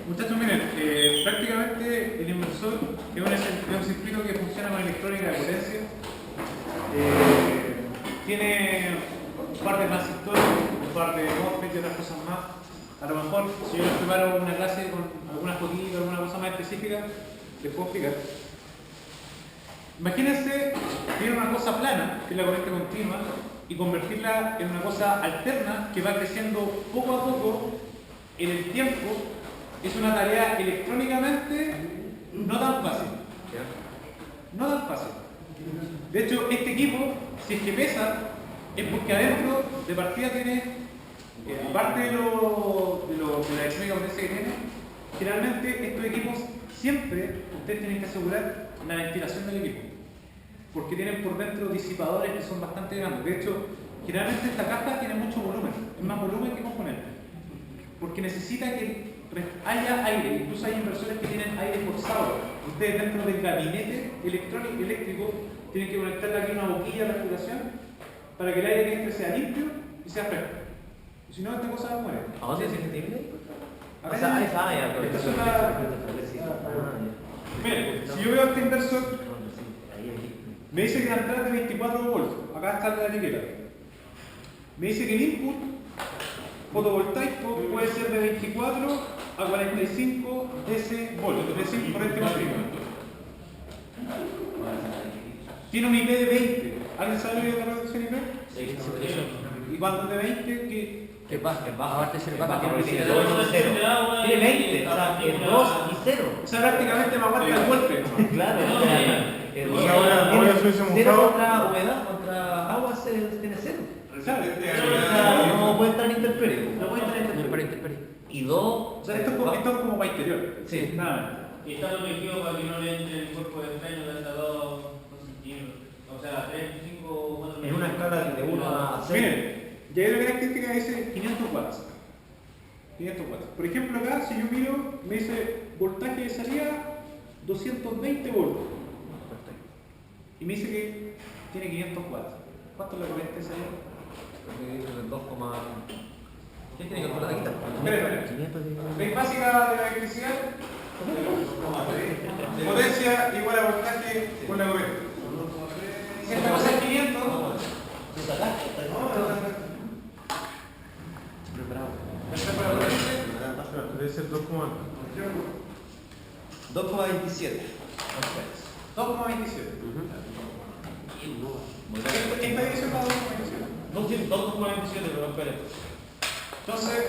Muchachos, miren, prácticamente el inversor es un circuito que funciona con electrónica de potencia. Tiene un par de transistores, un par de MOSFET y otras cosas más. A lo mejor, si yo les preparo una clase con algunas fotitos, alguna cosa más específica, les puedo explicar. Imagínense tener una cosa plana, que es la corriente continua, y convertirla en una cosa alterna que va creciendo poco a poco en el tiempo. Es una tarea electrónicamente no tan fácil. No tan fácil. De hecho, este equipo, si es que pesa, es porque adentro de partida tiene, aparte de la electrónica potencia que tiene, generalmente estos equipos siempre ustedes tienen que asegurar la ventilación del equipo. Porque tienen por dentro disipadores que son bastante grandes. De hecho, generalmente esta caja tiene mucho volumen, es más volumen que componente. Porque necesita que haya aire, incluso hay inversores que tienen aire forzado. Ustedes dentro del gabinete eléctrico tienen que conectarle aquí una boquilla de refrigeración para que el aire que entre sea limpio y sea fresco. Si no, esta cosa muere. ¿A dónde se tiene? O sea, esta es una... Miren, si yo veo este inversor, me dice que la entrada es de 24 volts. Acá está la etiqueta. Me dice que el input fotovoltaico puede ser de 24 a 45 DC volts, es decir, corriente continua. Tiene un IP de 20. ¿Alguien sabe lo que es la reducción IP? Sí. ¿Y cuánto es de 20? ¿Qué pasa? Aparte de ser baja, tiene 2 y 0. Tiene 20, o sea, es 2 y 0. O sea, prácticamente me aguanta el golpe. Claro, ahora se hubiese cero contra humedad, contra agua tiene 0. O sea, no puede estar en intemperie. No puede estar en intemperie. Y 2. O sea, esto es como para interior. Sí. Nada. Y está protegido para que no le entre el cuerpo de extraño de hasta 2 centímetros. O sea, 3, 5, 4 En una escala de 1 a 6. Miren, ya hay una característica que dice 500 watts. 500 watts. Por ejemplo, acá, si yo miro, me dice voltaje de salida 220 volts. Y me dice que tiene 500 watts. ¿Cuánto es la corriente de salida? 2, ¿quién tiene que calcular aquí? Espera. Ley básica de la electricidad. Potencia igual a voltaje por la corriente. Si esta cosa es 500, esta es para la corriente. Debe ser 2,1. 2,27. 2,27. Esta división va a 2,27. No, sí, 2,27, pero espera. Entonces,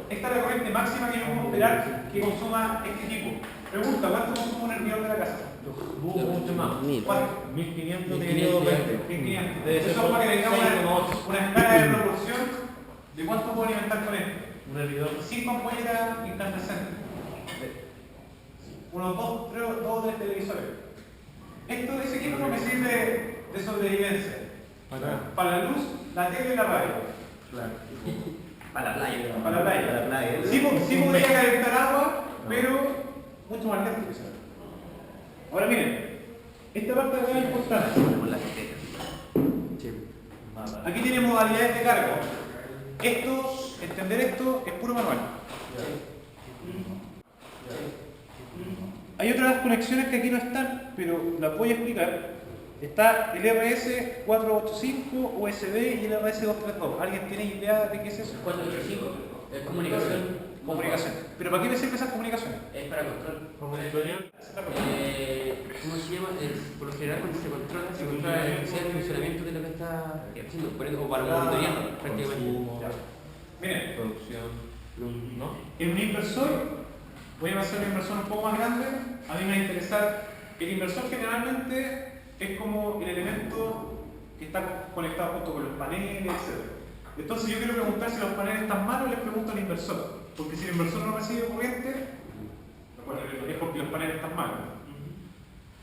esta es la corriente máxima que yo puedo esperar que consuma este equipo. Pregunta, ¿cuánto consume un hervidor de la casa? Mucho más. ¿Cuánto? 1500 1500. Eso es para que tengamos una escala de proporción de cuánto puedo alimentar con esto. Un hervidor. 5 ampolleras incandescentes. Unos 2 o 3 televisores. Ese equipo me sirve de sobrevivencia. Para la luz, la tele y la radio. Claro. Para la playa. Para la playa. Sí podría calentar agua, pero mucho más lento que eso. Ahora miren, esta parte de acá es importante. Aquí tiene modalidades de carga. Entender esto es puro manual. Hay otras conexiones que aquí no están, pero las voy a explicar. Está el RS485, USB y el RS232. ¿Alguien tiene idea de qué es eso? 485. Es comunicación. Comunicación. ¿Pero para qué me sirven esas comunicaciones? Es para control. ¿Cómo es historia? ¿Cómo se llama? Por lo general cuando se controla la electricidad, el funcionamiento de lo que está haciendo, o para monitorear prácticamente. Miren, Producción. ¿No? en un inversor, voy a hacer un inversor un poco más grande. A mí me va a interesar, el inversor generalmente es como el elemento que está conectado junto con los paneles, etc. Entonces yo quiero preguntar si los paneles están malos, les pregunto al inversor. Porque si el inversor no recibe corriente, es porque los paneles están malos.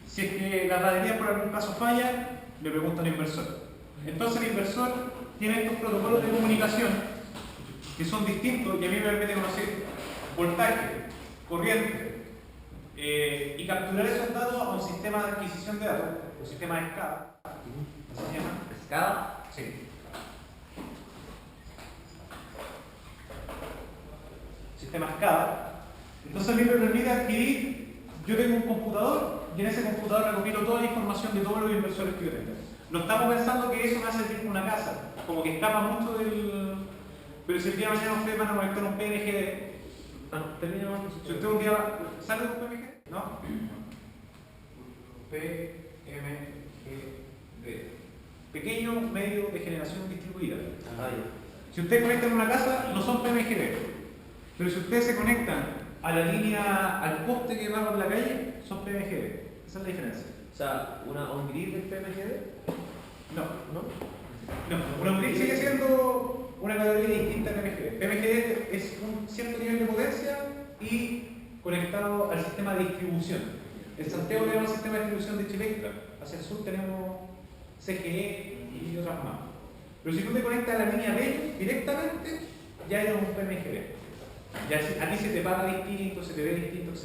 Si es que la batería por algún caso falla, le pregunto al inversor. Entonces el inversor tiene estos protocolos de comunicación que son distintos y a mí me permite conocer voltaje, corriente y capturar esos datos a un sistema de adquisición de datos, un sistema de SCADA. ¿Cómo se llama? ¿Escala? Sí. sistemas CAD. Entonces a mí me permite adquirir, yo tengo un computador y en ese computador recopilo toda la información de todos los inversores que yo tenga. No estamos pensando que eso me hace tipo una casa, como que escapa mucho del... Pero si el día de mañana ustedes van a conectar un PMGD, si usted un día sale de un PMGD, ¿no? PMGD. Pequeño medio de generación distribuida. Si ustedes conectan una casa, no son PMGD. Pero si ustedes se conectan a la línea, al poste que va por la calle, son PMGD. Esa es la diferencia. O sea, ¿un grid es PMGD? No, un grid sigue siendo una categoría distinta a PMGD. PMGD es un cierto nivel de potencia y conectado al sistema de distribución. En Santiago tenemos el sistema de distribución de Chile. Hacia el sur tenemos CGE y otras más. Pero si tú te conectas a la línea B directamente, ya eres un PMGD. Ya aquí se te paga distinto, se te ve distinto, etc.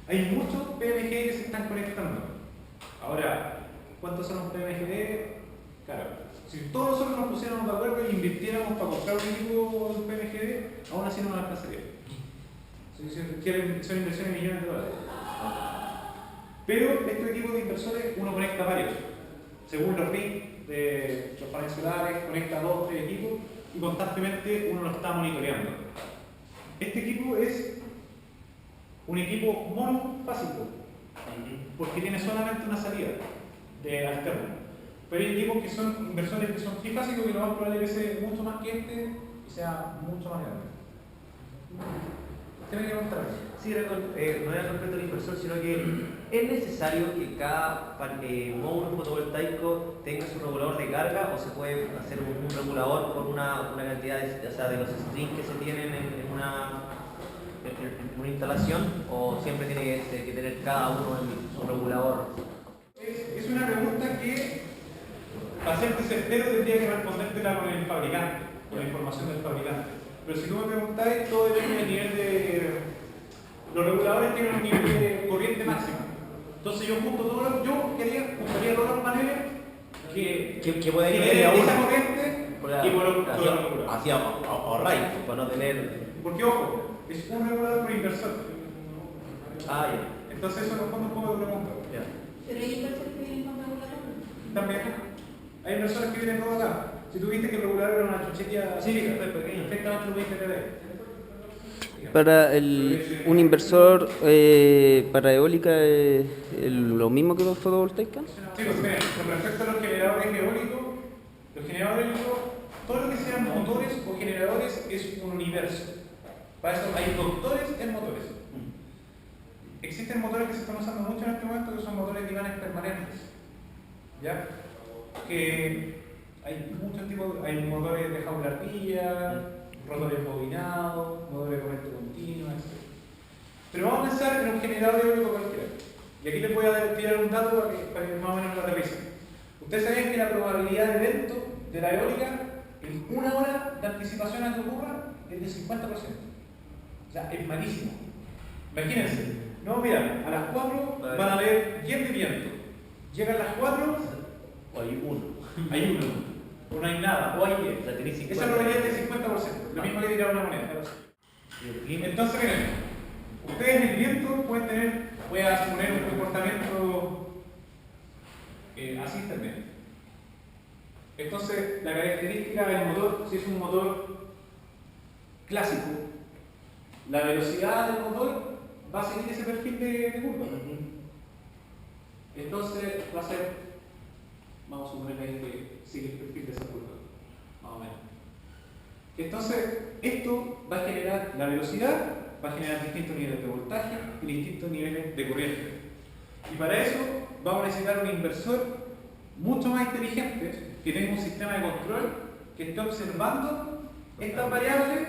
Hay muchos PMGD que se están conectando. Ahora, ¿cuántos son los PMGD? Claro, si todos nosotros nos pusiéramos de acuerdo y invirtiéramos para comprar un equipo de PMGD, aún así no nos alcanzaría. Son inversiones de millones de dólares. Pero estos equipos de inversores uno conecta varios. Según los RIC de los paneles solares, conecta 2 o 3 equipos y constantemente uno lo está monitoreando. Este equipo es un equipo monofásico, porque tiene solamente una salida de alterno. Pero hay equipos que son inversores que son trifásicos, que lo más probable es que sea mucho más que este y sea mucho más grande. ¿Qué me quiere contar? Sí, no era concreto el inversor, sino que es necesario que cada módulo fotovoltaico tenga su regulador de carga, o se puede hacer un regulador por una cantidad de, o sea, de los strings que se tienen en una instalación, o siempre tiene que tener cada uno su regulador. Es una pregunta que, para serte certero, tendría que respondértela con el fabricante, con la información del fabricante. Pero si tú me preguntáis, todo depende del nivel de... Los reguladores tienen un nivel de corriente máximo. Entonces yo juntaría todos los paneles que puede ir generen a uno. esa corriente y por los reguladores. Hacia ahorrar, para no tener... Porque ojo, es un regulador por inversor. Ah, ya. Entonces eso responde un poco de pregunta. Ya. Pero hay inversores que vienen con reguladores. También hay inversores que vienen todo acá. Si tú viste que el regulador era una chuchería pequeña, perfectamente lo pudiste ver. Para un inversor para eólica es lo mismo que los fotovoltaicos. Sí, pues miren, con respecto a los generadores eólicos, todo lo que sean motores o generadores es un universo. Para eso hay doctores en motores. Existen motores que se están usando mucho en este momento, que son motores de imanes permanentes. ¿Ya? Que hay muchos tipos, hay motores de jaula ardilla, rotores bobinados, motores de corriente continua, etc. Pero vamos a pensar en un generador eólico cualquiera. Y aquí les voy a tirar un dato para que más o menos lo aterricen. Ustedes sabían que la probabilidad de evento de la eólica en 1 hora de anticipación a que ocurra es de 50%. O sea, es malísimo. Imagínense, no, mira, a las 4 van a haber 10 de viento. Llegan las 4, O hay uno. hay 1. O no hay nada, o hay 10. O sea, tenés 50. Esa probabilidad es de 50%, lo mismo que tirar una moneda. Entonces, miren, ustedes en el viento pueden tener, voy a suponer un comportamiento así también. Entonces, la característica del motor, si es un motor clásico, la velocidad del motor va a seguir ese perfil de curva. Entonces, va a ser, vamos a suponer ahí que sigue el perfil de esa curva, más o menos. Entonces, esto va a generar la velocidad, va a generar distintos niveles de voltaje y distintos niveles de corriente. Y para eso vamos a necesitar un inversor mucho más inteligente que tenga un sistema de control que esté observando estas variables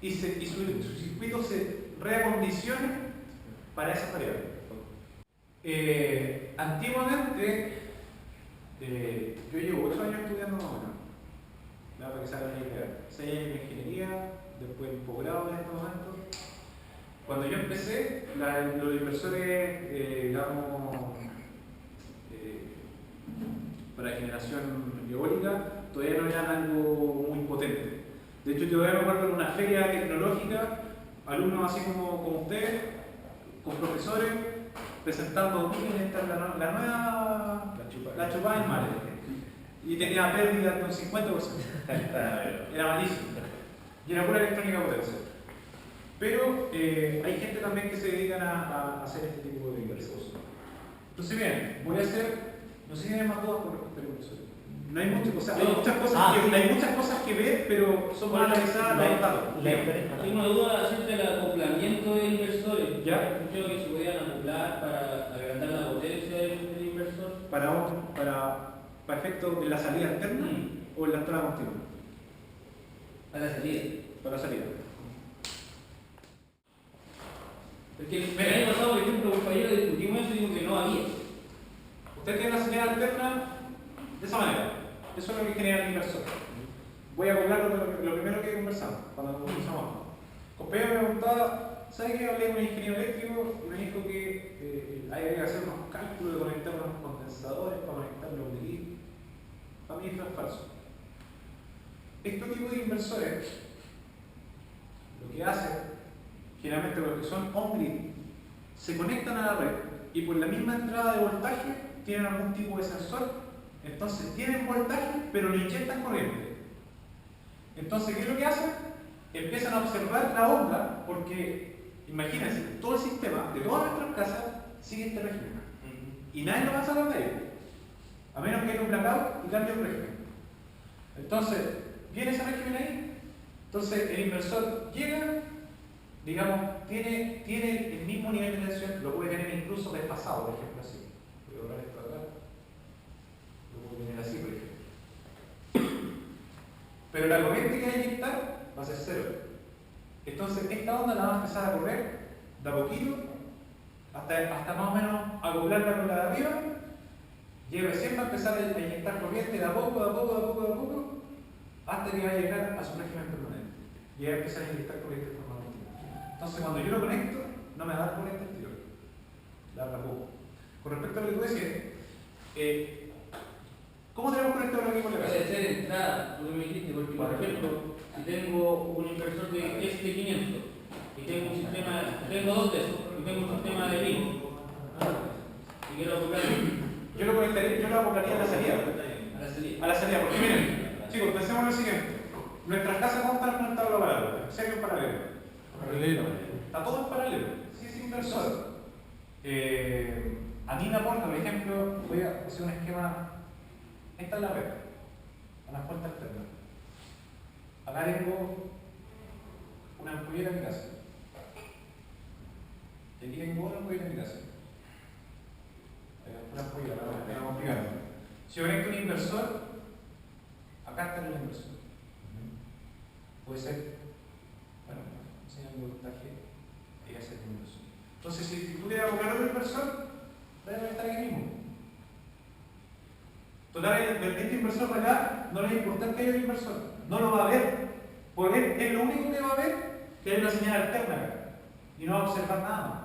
y su circuito se reacondicione para esas variables. Antiguamente, yo llevo 8 años estudiando más o menos. Para que se hagan una idea. 6 años de ingeniería, después un posgrado en estos momentos. Cuando yo empecé, los inversores, para generación eólica, todavía no eran algo muy potente. De hecho, yo todavía me acuerdo en una feria tecnológica alumnos así como ustedes, con profesores, presentando, miren, esta es la nueva, la chupada en mal. Y tenía pérdida de un 50%. Era malísimo. Y era pura electrónica potencia. Pero hay gente también que se dedican a hacer este tipo de inversos. Entonces, bien, voy a hacer, no sé si hay más dudas con respecto al inversor. No hay muchas, o sea, hay muchas cosas que ver, pero son más analizadas los datos. Tengo una duda acerca del acoplamiento de inversores. ¿Ya? Creo que se podían acoplar para agrandar la potencia del inversor. Para efectos de la salida alterna o en la entrada continua. Para la salida. Para la salida. Porque el año pasado, por ejemplo, un compañero discutimos eso y dijo que no había. Usted tiene la señal alterna de esa manera. Eso es lo que genera el inversor. Voy a acoplar lo primero que conversamos cuando conversamos. Compañero me preguntaba, ¿sabe que hablé con un ingeniero eléctrico y me dijo que hay que hacer unos cálculos de conectar unos condensadores para conectar los equipos? Para mí eso es falso. Este tipo de inversores lo que hacen, generalmente los que son on-grid, se conectan a la red y por la misma entrada de voltaje tienen algún tipo de sensor. Entonces tienen voltaje, pero le inyectan corriente. Entonces, ¿qué es lo que hacen? Empiezan a observar la onda, porque imagínense, todo el sistema de todas nuestras casas sigue este régimen. Y nadie lo va a sacar de ahí. A menos que haya un blackout y cambie el régimen. Entonces, viene ese régimen ahí. Entonces, el inversor llega, digamos, tiene el mismo nivel de tensión, lo puede tener incluso desfasado, por ejemplo, así. Voy a borrar esto de acá. Lo puedo tener así, por ejemplo. Pero la corriente que hay que inyectar va a ser cero. Entonces, esta onda la va a empezar a correr de a poquito hasta más o menos acoplarla con la de arriba. Y recién va a empezar a inyectar corriente de a poco, hasta que va a llegar a su régimen permanente. Y va a empezar a inyectar corriente de forma continua. Entonces, cuando yo lo conecto, no me va a dar corriente al tiro. La poco. Con respecto a lo que tú decías, ¿cómo tenemos conectado el equipo de la casa? Puede ser entrada, tú me dijiste, porque por ejemplo, si tengo un inversor de ST500 y tengo un sistema, tengo dos de esos, y tengo un sistema de link, y quiero acoplar Yo lo acoplaría a la salida. a la salida. A la salida, porque miren, chicos, pensemos en lo siguiente. Nuestras casas no están conectadas a lo paralelo, en serio en paralelo. Paralelo. Está todo en paralelo, sí es inversor. A mí me aporta, por ejemplo, voy a hacer un esquema. Esta es la red, a la fuente alterna. Acá tengo una ampollera en mi casa. Y aquí tengo otra ampollera en mi casa. Una ampollera, la vamos pegando. Si yo conecto un inversor, acá está el inversor. Puede ser, bueno, enseñando voltaje y hacer el inversor. Entonces, si tú quieres colocar otro inversor, debe estar aquí mismo. Total, este inversor para acá no le es importante que haya un inversor, no lo va a ver. Por él, es lo único que va a ver que hay una señal alterna acá y no va a observar nada más.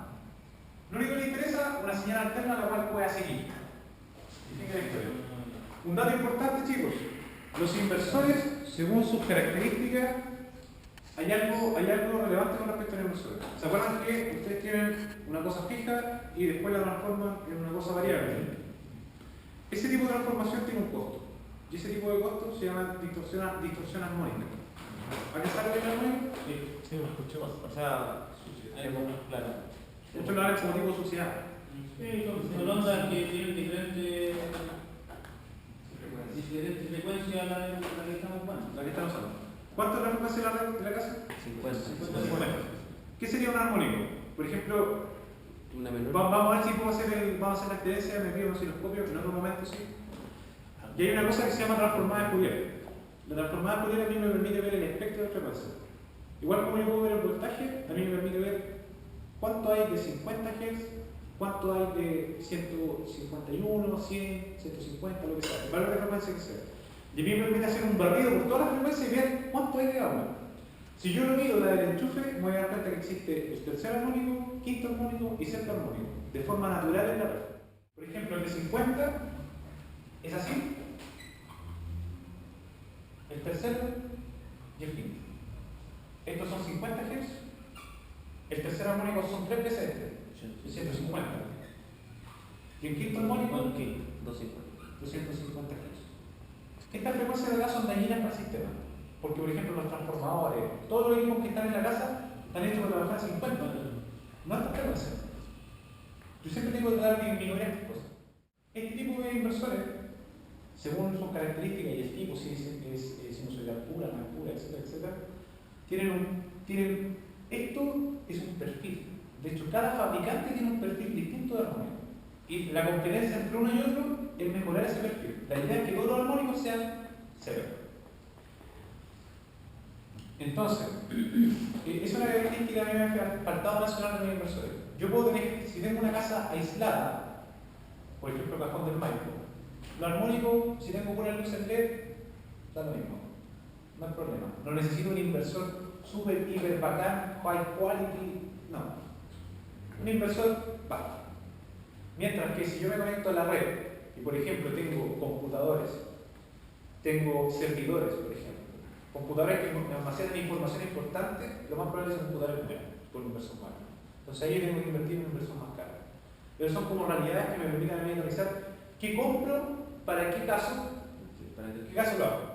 Lo único que le interesa es una señal alterna a la cual pueda seguir. Un dato importante, chicos: los inversores, según sus características, hay algo relevante con respecto al inversor. ¿Se acuerdan que ustedes tienen una cosa fija y después la transforman en una cosa variable? Ese tipo de transformación tiene un costo. Y ese tipo de costo se llama distorsión armónica. ¿A qué sale el armónico? Sí, lo escuché más. O sea, claro. Esto lo hablan como tipo de suciedad. Sí, son ondas que tienen diferentes frecuencias a la que estamos jugando. La que estamos hablando. ¿Cuánto es la frecuencia de la casa? 50. ¿Qué sería un armónico? Por ejemplo, Una menor. vamos a ver si puedo vamos a hacer la experiencia, me pido un osciloscopio, en otro momento sí. Y hay una cosa que se llama transformada de Fourier. La transformada de Fourier a mí me permite ver el espectro de frecuencia. Igual como yo puedo ver el voltaje, a mí me permite ver cuánto hay de 50 Hz, cuánto hay de 151, 100, 150, lo que sea, el valor de frecuencia que sea. Y a mí me permite hacer un barrido por todas las frecuencias y ver cuánto hay de cada una. Si yo lo mido la del enchufe, me voy a dar cuenta que existe el tercer armónico, quinto armónico y sexto armónico, de forma natural en la red. Por ejemplo, el de 50 es así, el tercero y el quinto. Estos son 50 Hz El tercer armónico son 3 veces este, 150. Y el quinto armónico, 250 Hz. Estas frecuencias de acá son dañinas para el sistema. Porque, por ejemplo, los transformadores, todos los equipos que están en la casa están hechos para trabajar a 50. No estas frecuencias. Yo siempre tengo que dar mi estas cosas. Este tipo de inversores, según sus características y el tipo, si es sinusoidal pura, no pura, etcétera, etcétera, esto es un perfil. De hecho, cada fabricante tiene un perfil distinto de armónico. Y la competencia entre uno y otro es mejorar ese perfil. La idea es que todos los armónicos sean severos. Entonces, es una característica que me ha faltado mencionar de los inversores. Yo puedo tener, si tengo una casa aislada, por ejemplo, el cajón del Maipo, los armónicos, si tengo buenas luces LED, da lo mismo. No hay problema. No necesito un inversor super, hiper bacán, high quality, no. Un inversor bajo. Mientras que si yo me conecto a la red y, por ejemplo, tengo computadores, tengo servidores, por ejemplo, computadores que almacenan información importante, lo más probable es un computador nuevo, por un inversor más. Entonces ahí yo tengo que invertir en un inversor más caro. Pero son como realidades que me permiten a mí analizar qué compro, para qué caso lo hago.